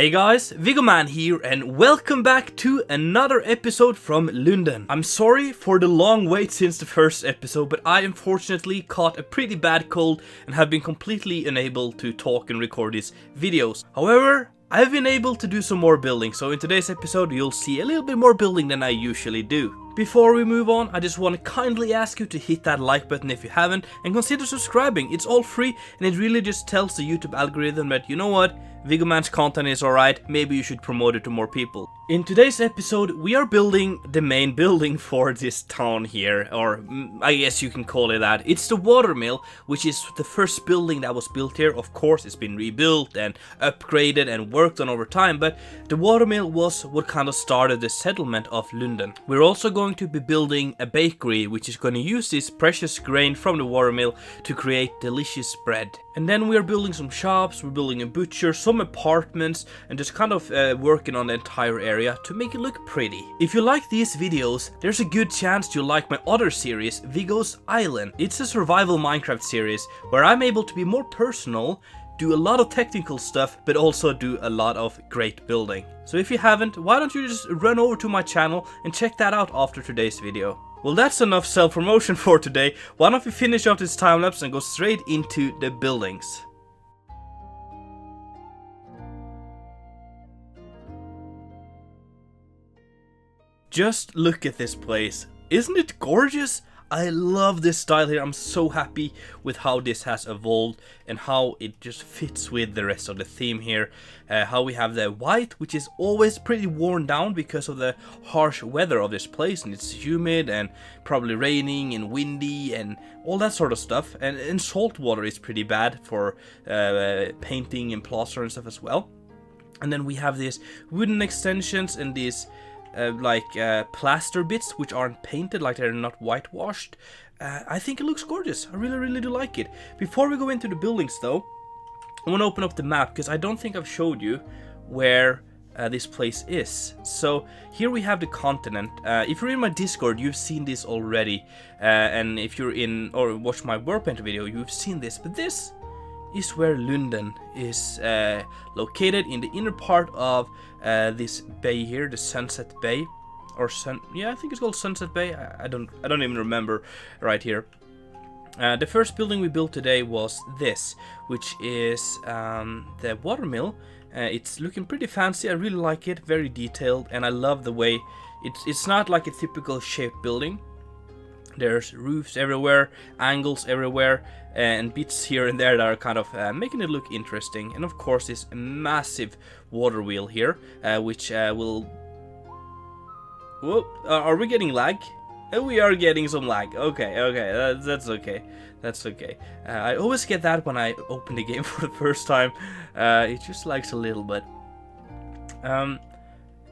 Hey guys, Viggoman here and welcome back to another episode from Lunden. I'm sorry for the long wait since the first episode, but I unfortunately caught a pretty bad cold and have been completely unable to talk and record these videos. However, I've been able to do some more building, so in today's episode you'll see a little bit more building than I usually do. Before we move on, I just want to kindly ask you to hit that like button if you haven't, and consider subscribing. It's all free, and it really just tells the YouTube algorithm that, you know what, Viggoman's content is alright, maybe you should promote it to more people. In today's episode, we are building the main building for this town here, or I guess you can call it that. It's the watermill, which is the first building that was built here. Of course, it's been rebuilt and upgraded and worked on over time, but the watermill was what kind of started the settlement of Lunden. We're also going to be building a bakery, which is going to use this precious grain from the watermill to create delicious bread. And then we are building some shops, we're building a butcher, some apartments, and just kind of working on the entire area to make it look pretty. If you like these videos, there's a good chance you'll like my other series, Viggo's Island. It's a survival Minecraft series where I'm able to be more personal, do a lot of technical stuff, but also do a lot of great building. So if you haven't, why don't you just run over to my channel and check that out after today's video. Well, that's enough self-promotion for today. Why don't we finish off this time-lapse and go straight into the buildings. Just look at this place. Isn't it gorgeous? I love this style here. I'm so happy with how this has evolved and how it just fits with the rest of the theme here. How we have the white, which is always pretty worn down because of the harsh weather of this place, and it's humid and probably raining and windy and all that sort of stuff. And salt water is pretty bad for painting and plaster and stuff as well. And then we have these wooden extensions and these plaster bits which aren't painted, like they're not whitewashed. I think it looks gorgeous. I really do like it. Before we go into the buildings though, I want to open up the map because I don't think I've showed you where this place is. So here we have the continent. If you're in my Discord, you've seen this already, and if you're in or watch my World Painter video, you've seen this. But this is where Lunden is located, in the inner part of this bay here, the Sunset Bay, or I think it's called Sunset Bay. I don't even remember right here. The first building we built today was this, which is the watermill. It's looking pretty fancy. I really like it, very detailed, and I love the way it's not like a typical shaped building. There's roofs everywhere, angles everywhere, and bits here and there that are kind of making it look interesting. And of course this massive water wheel here, which will... Whoop, are we getting lag? We are getting some lag. Okay, that's okay. That's okay. I always get that when I open the game for the first time. It just lags a little bit.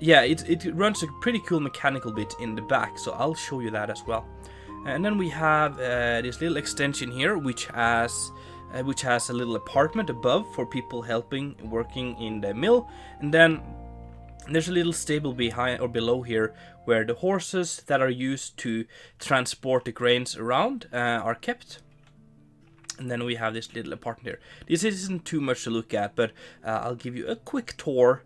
Yeah, it runs a pretty cool mechanical bit in the back, so I'll show you that as well. And then we have this little extension here, which has a little apartment above for people working in the mill. And then there's a little stable behind or below here where the horses that are used to transport the grains around are kept. And then we have this little apartment here. This isn't too much to look at, but I'll give you a quick tour.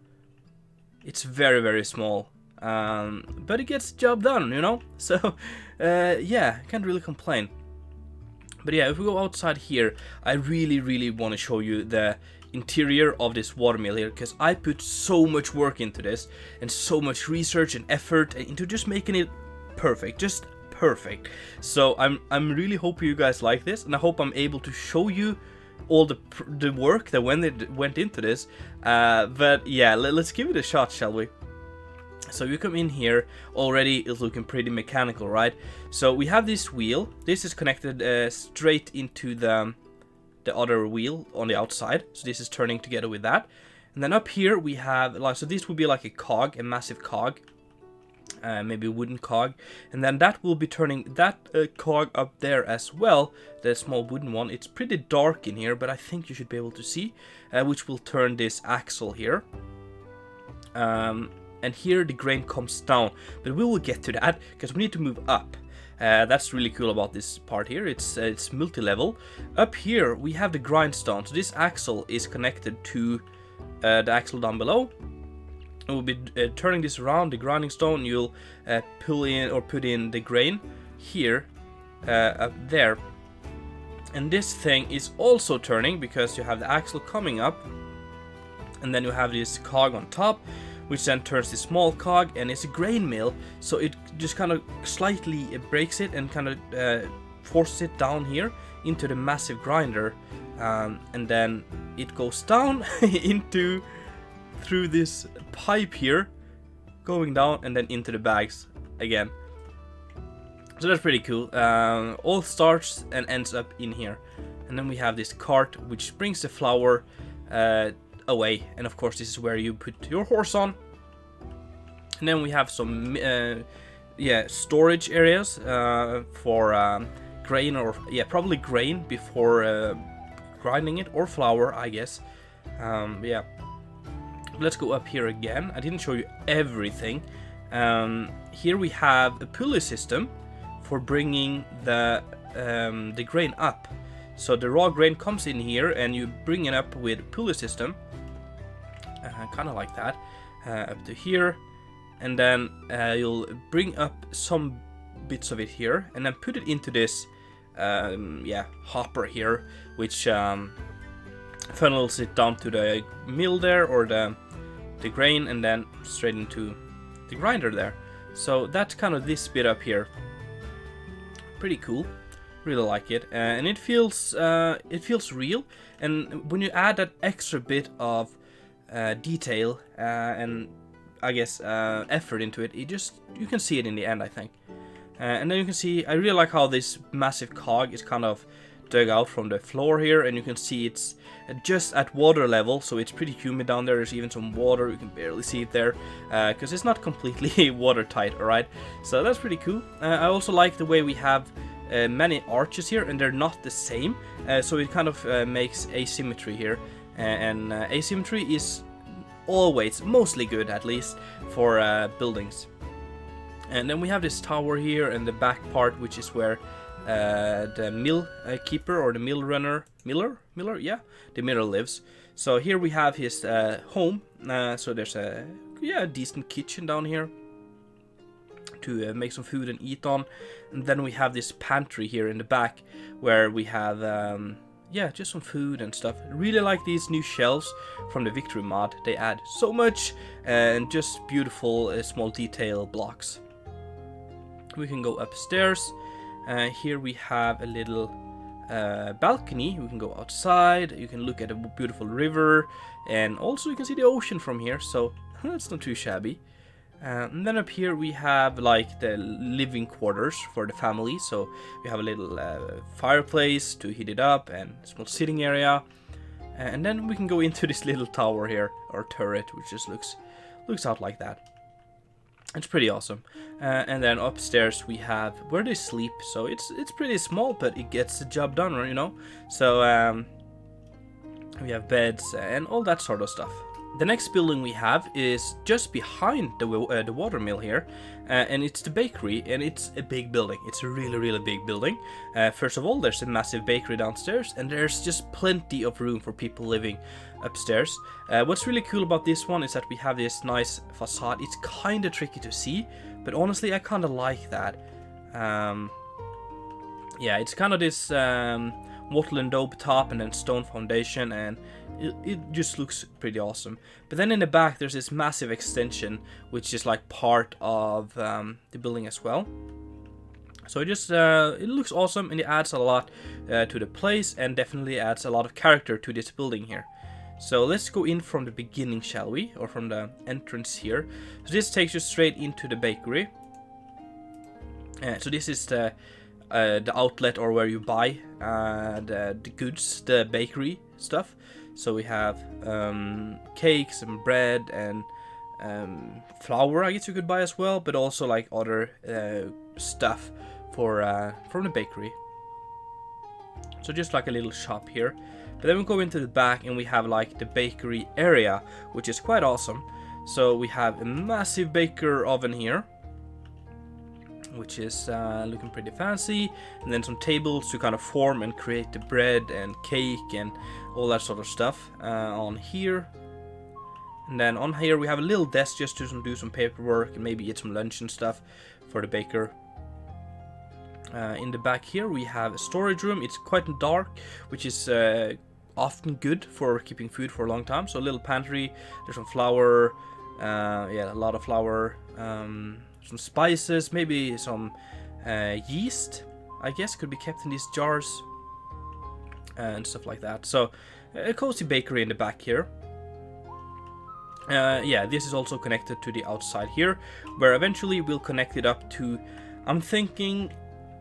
It's very small. But it gets the job done, you know? So, yeah, can't really complain. But yeah, if we go outside here, I really want to show you the interior of this watermill here, because I put so much work into this, and so much research and effort into just making it perfect, just perfect. So I'm really hoping you guys like this, and I hope I'm able to show you all the work that went into this. But yeah, let's give it a shot, shall we? So you come in here, already it's looking pretty mechanical, right? So we have this wheel. This is connected straight into the other wheel on the outside. So this is turning together with that. And then up here we have, so this would be like a cog, a massive cog. Maybe a wooden cog. And then that will be turning that cog up there as well. The small wooden one. It's pretty dark in here, but I think you should be able to see. Which will turn this axle here. And here the grain comes down, but we will get to that because we need to move up. That's really cool about this part here. It's multi-level. Up here we have the grindstone. So this axle is connected to the axle down below. We'll be turning this around, the grinding stone. You'll pull in or put in the grain here, up there. And this thing is also turning because you have the axle coming up. And then you have this cog on top, which then turns the small cog, and it's a grain mill. So it just kind of slightly breaks it and kind of forces it down here into the massive grinder. And then it goes down through this pipe here, going down and then into the bags again. So that's pretty cool. All starts and ends up in here. And then we have this cart which brings the flour away. And of course this is where you put your horse on. And then we have some storage areas for grain, or probably grain before grinding it, or flour, I guess. Let's go up here again. I didn't show you everything. Here we have a pulley system for bringing the grain up. So the raw grain comes in here and you bring it up with a pulley system, kind of like that, up to here, and then you'll bring up some bits of it here and then put it into this hopper here, which funnels it down to the mill there, or the grain, and then straight into the grinder there. So that's kind of this bit up here. Pretty cool, really like it, and it feels real. And when you add that extra bit of detail and I guess effort into it, you can see it in the end, I think. And then you can see, I really like how this massive cog is kind of dug out from the floor here, and you can see it's just at water level, so it's pretty humid down there. There's even some water, you can barely see it there, because it's not completely watertight, alright? So that's pretty cool. I also like the way we have many arches here, and they're not the same, so it kind of makes asymmetry here, and asymmetry is always mostly good, at least for buildings. And then we have this tower here and the back part, which is where the mill keeper, or the mill runner, miller, the miller lives. So here we have his home. So there's a decent kitchen down here to make some food and eat on. And then we have this pantry here in the back where we have just some food and stuff. I really like these new shelves from the Victory mod. They add so much and just beautiful small detail blocks. We can go upstairs. Here we have a little balcony. We can go outside. You can look at a beautiful river, and also you can see the ocean from here, so that's not too shabby. And then up here we have like the living quarters for the family. So we have a little fireplace to heat it up, and a small sitting area. And then we can go into this little tower here, or turret, which just looks out like that. It's pretty awesome. And then upstairs we have where they sleep. So it's pretty small, but it gets the job done, you know. So we have beds and all that sort of stuff. The next building we have is just behind the water mill here, and it's the bakery, and it's a big building. It's a really big building. First of all, there's a massive bakery downstairs, and there's just plenty of room for people living upstairs. What's really cool about this one is that we have this nice facade. It's kind of tricky to see, but honestly I kind of like that. It's kind of this wattle and daub top and then stone foundation, and it just looks pretty awesome. But then in the back there's this massive extension, which is like part of the building as well. So it looks awesome, and it adds a lot to the place, and definitely adds a lot of character to this building here. So let's go in from the beginning, shall we? Or from the entrance here. So this takes you straight into the bakery. So this is the outlet, or where you buy the goods, the bakery stuff. So we have cakes and bread and flour, I guess you could buy as well, but also like other stuff for from the bakery. So just like a little shop here. But then we go into the back and we have like the bakery area, which is quite awesome. So we have a massive baker oven here, which is looking pretty fancy, and then some tables to kind of form and create the bread and cake and all that sort of stuff on here. And then on here we have a little desk just to do some paperwork and maybe eat some lunch and stuff for the baker. In the back here we have a storage room. It's quite dark, which is often good for keeping food for a long time. So a little pantry, there's some flour, yeah, a lot of flour, some spices, maybe some yeast, I guess, could be kept in these jars and stuff like that. So a cozy bakery in the back here. Yeah, this is also connected to the outside here, where eventually we'll connect it up to, I'm thinking,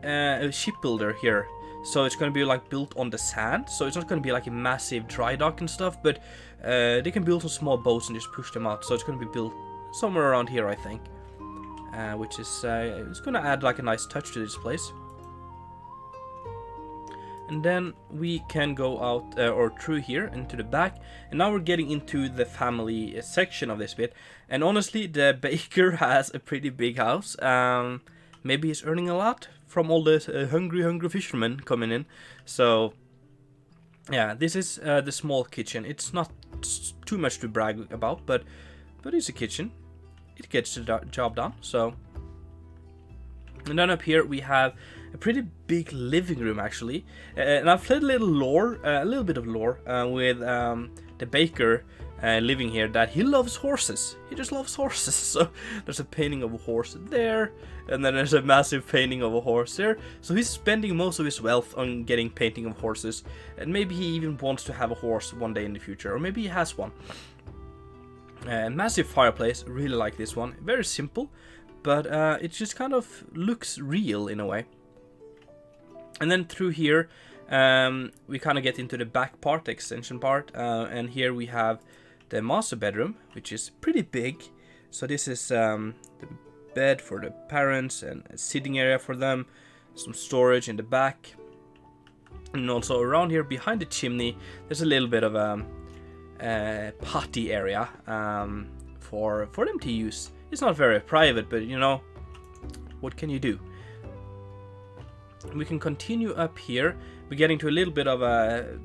a shipbuilder here. So it's going to be like built on the sand, so it's not going to be like a massive dry dock and stuff, but they can build some small boats and just push them out. So it's going to be built somewhere around here, I think, which is it's going to add like a nice touch to this place. And then we can go out or through here into the back, and now we're getting into the family section of this bit. And honestly, the baker has a pretty big house. Maybe he's earning a lot from all the hungry fishermen coming in. So yeah, this is the small kitchen. It's not too much to brag about, but it's a kitchen. It gets the job done. So, and then up here we have a pretty big living room actually, and I've played a little bit of lore with the baker living here, that he loves horses. He just loves horses. So there's a painting of a horse there, and then there's a massive painting of a horse there. So he's spending most of his wealth on getting painting of horses, and maybe he even wants to have a horse one day in the future, or maybe he has one. Massive fireplace, really like this one. Very simple, but it just kind of looks real in a way. And then through here, we kind of get into the back part, the extension part, and here we have the master bedroom, which is pretty big. So this is the bed for the parents and a sitting area for them, some storage in the back, and also around here behind the chimney, there's a little bit of a potty area for them to use. It's not very private, but you know, what can you do? We can continue up here. We're getting to a little bit of a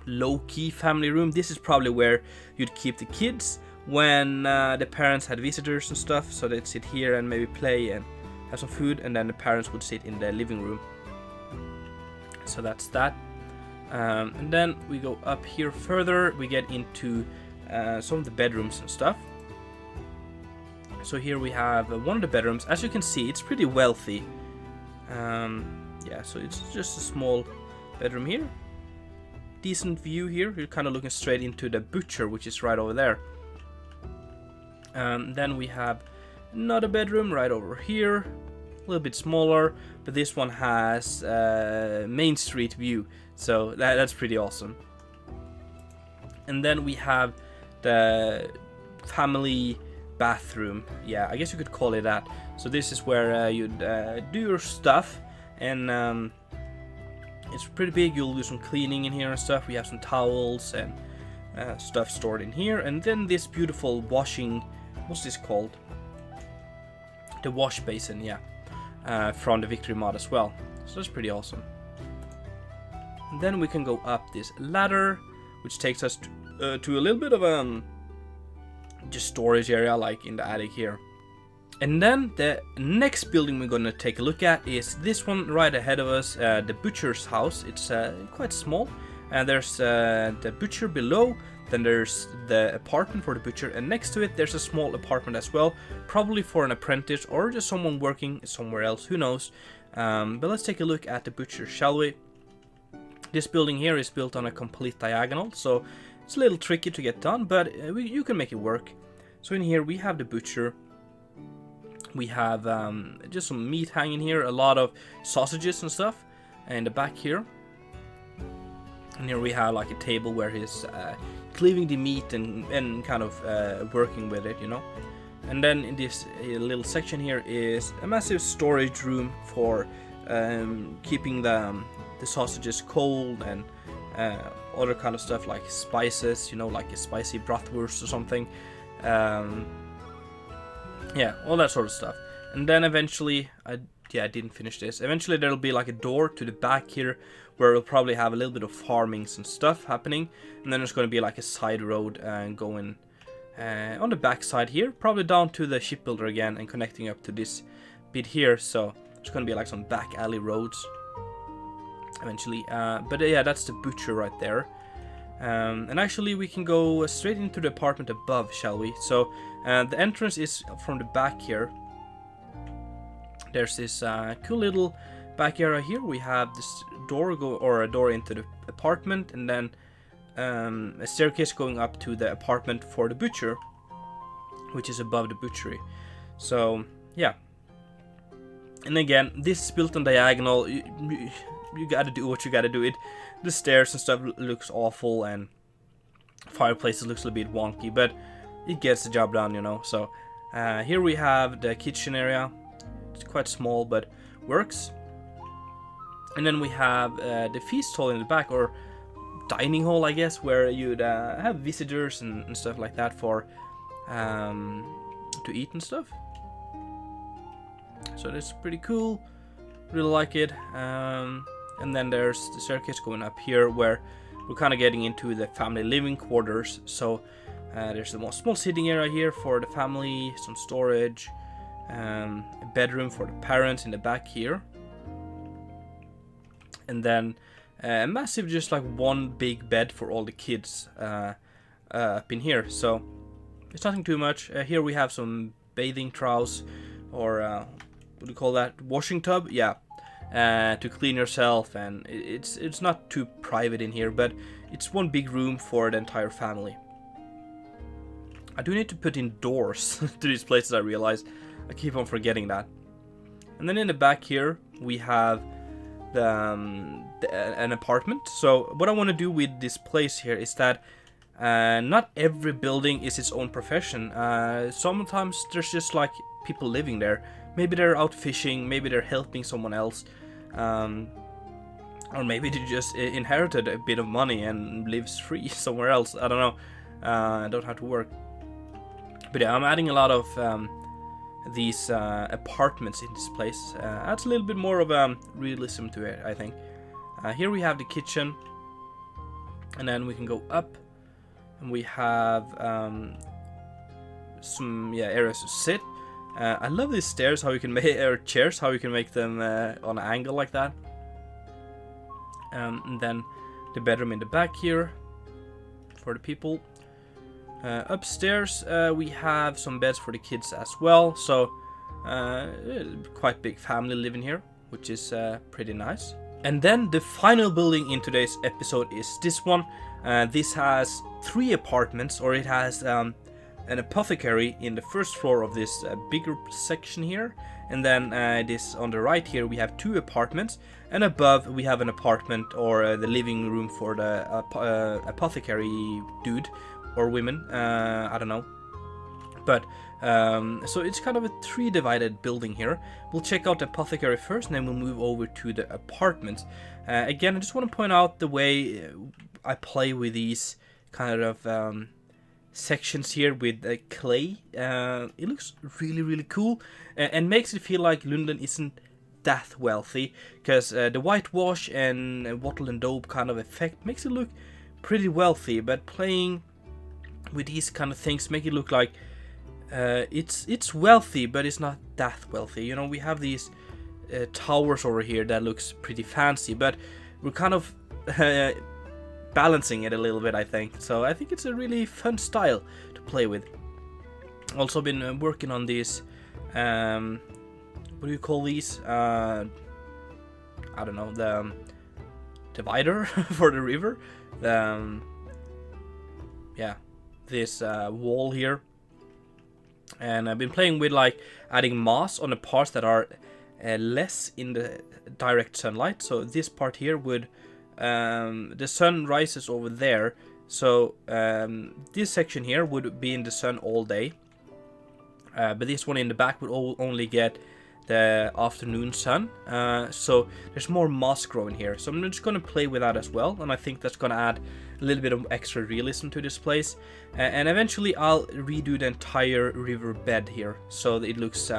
low-key family room. This is probably where you'd keep the kids when the parents had visitors and stuff, so they'd sit here and maybe play and have some food, and then the parents would sit in the living room. So that's that. And then we go up here further. We get into some of the bedrooms and stuff. So here we have one of the bedrooms. As you can see, it's pretty wealthy. Yeah, so it's just a small bedroom here. Decent view here. You're kind of looking straight into the butcher, which is right over there. Then we have another bedroom right over here. A little bit smaller, but this one has Main Street view. So that's pretty awesome. And then we have the family bathroom. Yeah, I guess you could call it that. So this is where you'd do your stuff. And it's pretty big. You'll do some cleaning in here and stuff. We have some towels and stuff stored in here, and then this beautiful washing, what's this called, the wash basin, yeah, from the Victory mod as well. So that's pretty awesome. And then we can go up this ladder, which takes us to a little bit of just storage area, like in the attic here. And then the next building we're gonna take a look at is this one right ahead of us, the butcher's house. It's quite small, and there's the butcher below, then there's the apartment for the butcher, and next to it there's a small apartment as well, probably for an apprentice or just someone working somewhere else, who knows. But let's take a look at the butcher, shall we? This building here is built on a complete diagonal, so it's a little tricky to get done, but you can make it work. So in here we have the butcher. We have just some meat hanging here, a lot of sausages and stuff in the back here. And here we have like a table where he's cleaving the meat and kind of working with it, you know. And then in this little section here is a massive storage room for keeping the sausages cold and other kind of stuff like spices, you know, like a spicy bratwurst or something. Yeah, all that sort of stuff. And then eventually, I didn't finish this. Eventually there'll be like a door to the back here where we'll probably have a little bit of farming and stuff happening. And then there's going to be like a side road going on the back side here, probably down to the shipbuilder again and connecting up to this bit here. So it's gonna be like some back alley roads eventually. But yeah, that's the butcher right there. And actually we can go straight into the apartment above, shall we? So the entrance is from the back here. There's this cool little back area here. We have this door a door into the apartment, and then a staircase going up to the apartment for the butcher, which is above the butchery. So yeah, and again, this is built on diagonal. You gotta do what you gotta do. The stairs and stuff looks awful, and fireplaces looks a little bit wonky, but it gets the job done, you know. So here we have the kitchen area. It's quite small, but works. And then we have the feast hall in the back, or dining hall, I guess, where you'd have visitors and stuff like that for to eat and stuff. So that's pretty cool. Really like it. And then there's the staircase going up here, where we're kind of getting into the family living quarters. So there's a small sitting area here for the family, some storage, a bedroom for the parents in the back here, and then a massive, just like one big bed for all the kids up in here. So it's nothing too much. Here we have some bathing troughs, or what do you call that, washing tub? Yeah, to clean yourself, and it's not too private in here, but it's one big room for the entire family. I do need to put in doors to these places, I realize. I keep on forgetting that. And then in the back here we have an apartment. So what I want to do with this place here is that not every building is its own profession. Sometimes there's just like people living there. Maybe they're out fishing, maybe they're helping someone else, or maybe they just inherited a bit of money and lives free somewhere else. I don't know. Don't have to work. But yeah, I'm adding a lot of these apartments in this place. Adds a little bit more of realism to it, I think. Here we have the kitchen, and then we can go up, and we have some areas to sit. I love these stairs, how you can make, or chairs, how you can make them on an angle like that. And then the bedroom in the back here for the people. Upstairs we have some beds for the kids as well, so quite big family living here, which is pretty nice. And then the final building in today's episode is this one. This has 3 apartments, or it has an apothecary in the first floor of this bigger section here, and then this on the right here we have 2 apartments, and above we have an apartment, or the living room for the apothecary dude or women, I don't know. But so it's kind of a 3 divided building here. We'll check out the apothecary first, and then we'll move over to the apartments. Again, I just want to point out the way I play with these kind of sections here with clay. It looks really cool, and makes it feel like Lunden isn't that wealthy, because the whitewash and wattle and daub kind of effect makes it look pretty wealthy, but playing with these kind of things make it look like it's wealthy, but it's not that wealthy. You know, we have these towers over here that looks pretty fancy, but we're kind of balancing it a little bit, I think. So I think it's a really fun style to play with. Also been working on these, what do you call these? I don't know, the divider for the river. This wall here. And I've been playing with like adding moss on the parts that are less in the direct sunlight. So this part here would, the sun rises over there, so this section here would be in the sun all day, but this one in the back would only get the afternoon sun. So there's more moss growing here, so I'm just going to play with that as well, and I think that's going to add a little bit of extra realism to this place. And eventually I'll redo the entire river bed here so that it looks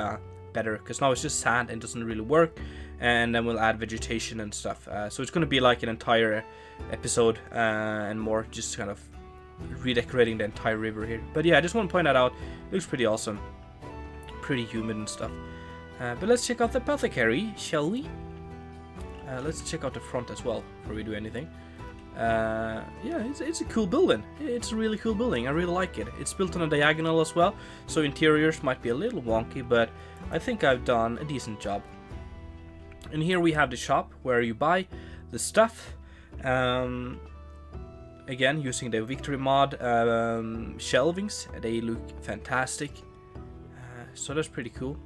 better, because now it's just sand and doesn't really work. And then we'll add vegetation and stuff, so it's going to be like an entire episode and more, just kind of redecorating the entire river here. But yeah, I just want to point that out. It looks pretty awesome. Pretty humid and stuff. But let's check out the Apothecary, shall we? Let's check out the front as well before we do anything. Yeah, it's a cool building. It's a really cool building. I really like it. It's built on a diagonal as well, so interiors might be a little wonky, but I think I've done a decent job. And here we have the shop where you buy the stuff. Again, using the Victory mod shelvings. They look fantastic. So that's pretty cool.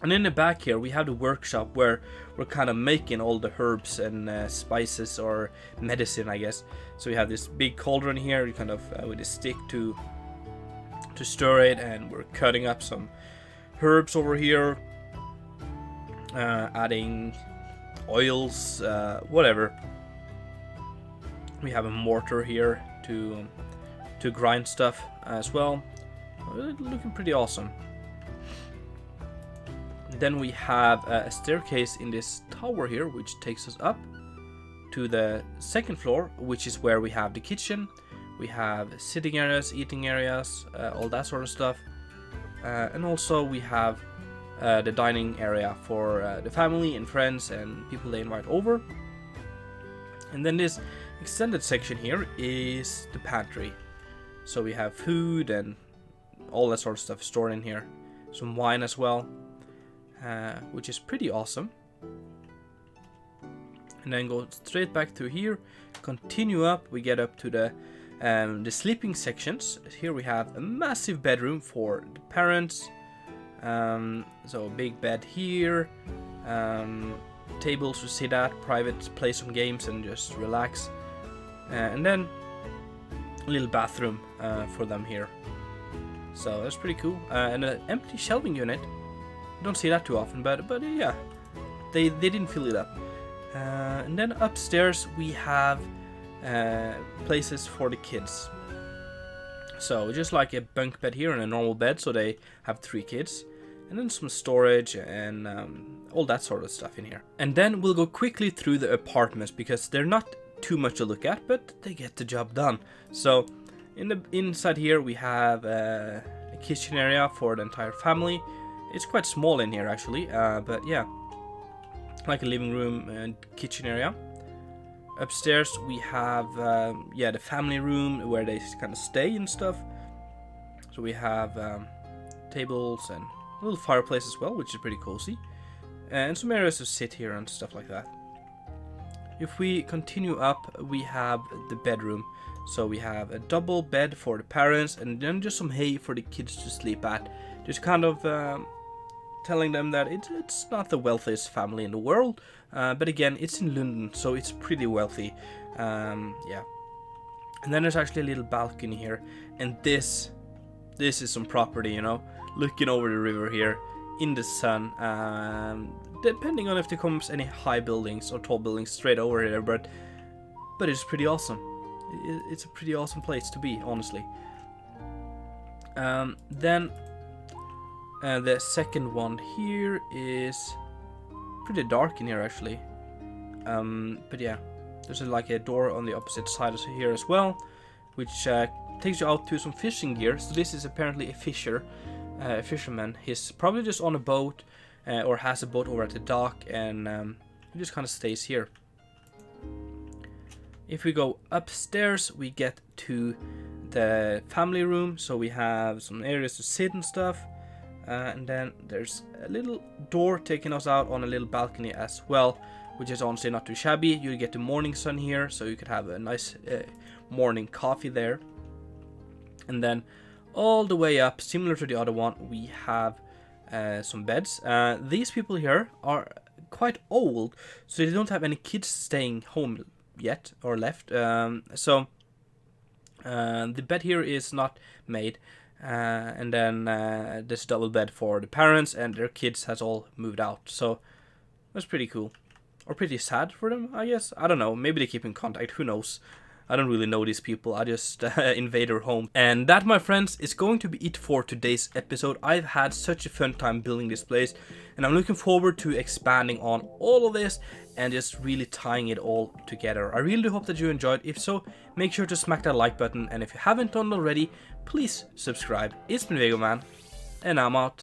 And in the back here we have the workshop where we're kind of making all the herbs and spices or medicine, I guess. So we have this big cauldron here, you kind of with a stick to stir it, and we're cutting up some herbs over here, adding oils, whatever. We have a mortar here to grind stuff as well. Looking pretty awesome. Then we have a staircase in this tower here, which takes us up to the second floor, which is where we have the kitchen. We have sitting areas, eating areas, all that sort of stuff. And also we have the dining area for the family and friends and people they invite over. And then this extended section here is the pantry. So we have food and all that sort of stuff stored in here. Some wine as well. Which is pretty awesome. And then go straight back through here, continue up, we get up to the sleeping sections. Here we have a massive bedroom for the parents. So a big bed here, tables to sit at, private play some games and just relax. And then a little bathroom for them here. So that's pretty cool. And an empty shelving unit. Don't see that too often, but yeah, they didn't fill it up. And then upstairs we have places for the kids. So just like a bunk bed here and a normal bed, so they have 3 kids. And then some storage and all that sort of stuff in here. And then we'll go quickly through the apartments because they're not too much to look at, but they get the job done. So inside here we have a kitchen area for the entire family. It's quite small in here actually, but yeah, like a living room and kitchen area. Upstairs we have the family room where they kind of stay and stuff. So we have tables and a little fireplace as well, which is pretty cozy, and some areas to sit here and stuff like that. If we continue up, we have the bedroom. So we have a double bed for the parents and then just some hay for the kids to sleep at. Just kind of telling them that it's not the wealthiest family in the world, but again, it's in Lunden, so it's pretty wealthy. Yeah. And then there's actually a little balcony here, and this is some property, you know, looking over the river here in the sun. Depending on if there comes any high buildings or tall buildings straight over here, but it's pretty awesome. It's a pretty awesome place to be, honestly. Then the second one here is pretty dark in here actually. But yeah, there's like a door on the opposite side of here as well, which takes you out to some fishing gear. So this is apparently a fisherman. He's probably just on a boat or has a boat over at the dock, and he just kind of stays here. If we go upstairs, we get to the family room. So we have some areas to sit and stuff. And then there's a little door taking us out on a little balcony as well, which is honestly not too shabby. You get the morning sun here, so you could have a nice morning coffee there. And then all the way up, similar to the other one, we have some beds. These people here are quite old, so they don't have any kids staying home yet or left. So the bed here is not made. And then this double bed for the parents, and their kids has all moved out. So that's pretty cool. Or pretty sad for them, I guess. I don't know. Maybe they keep in contact. Who knows? I don't really know these people, I just invade their home. And that, my friends, is going to be it for today's episode. I've had such a fun time building this place, and I'm looking forward to expanding on all of this and just really tying it all together. I really do hope that you enjoyed. If so, make sure to smack that like button, and if you haven't done already, please subscribe. It's been Viggoman, and I'm out.